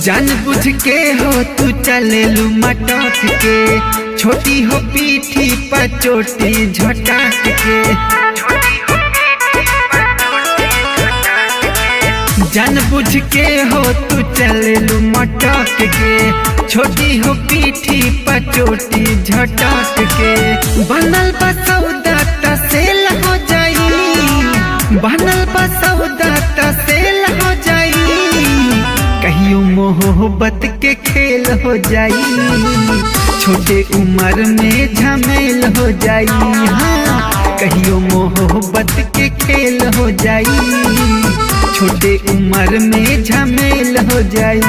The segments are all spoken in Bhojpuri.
जान बुझ के हो तू चलेलू मटक के, छोटी हो पीठी पर चोटी झटाक के। जान बुझ के हो तू चलेलू मटक के, छोटी हो पीठी पर चोटी झटाक के। बनल बा सौदा त सेल हो जाई, बनल बा सौदा त सेल हो जाई। कहियो मोहब्बत के खेल हो जाई, छोटे उम्र में झमेल हो जाई। हाँ, कहियो मोहब्बत के खेल हो जाई, छोटे उम्र में झमेल हो जाई।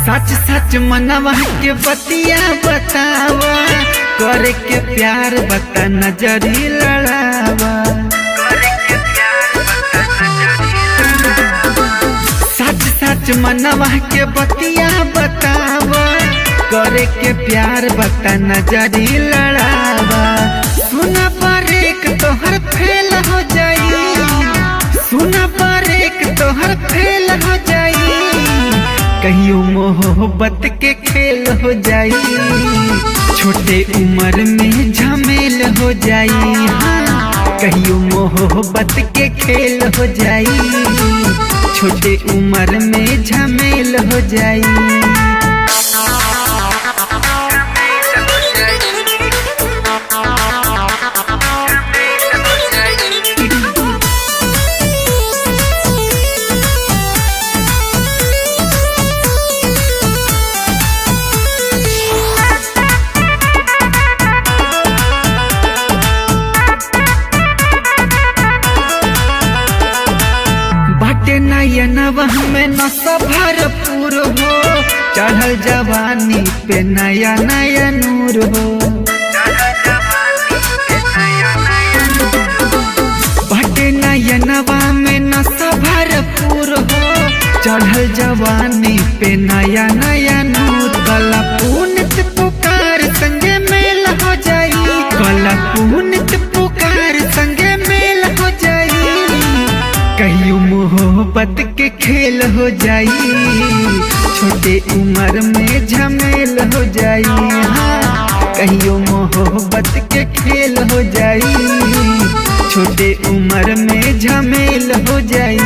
सच सच मनवा के बतिया बतावा, करे के प्यार बता नजरी लड़ावा। सच सच मनवा के बतिया बतावा, करे के प्यार बता नजरी लड़ावा। सुना पर एक तोहर फेल हो जाई, सुना पर एक तोहर फेल हो जाई। कहियो मोहब्बत के खेल हो जाई, छोटे उम्र में झमेल हो जाई। हाँ, कहियो मोहब्बत के खेल हो जाई, छोटे उम्र में झमेल हो जाई। नयनवा में नशा भरपूर हो, चढ़ल जवानी पे नया नया नूर हो। बटे नयनवा में नशा भरपूर हो, चढ़ल जवानी पे नया नया नूर। कला पुनित पुकार संगे मेल हो जाई, कला पुनित पुकार संगे मेल हो जाई। कहियो मोहब्बत के खेल हो जाई, छोटे उम्र में झमेल हो जाई। हाँ, कहियो मोहब्बत के खेल हो जाई, छोटे उम्र में झमेल हो जाई।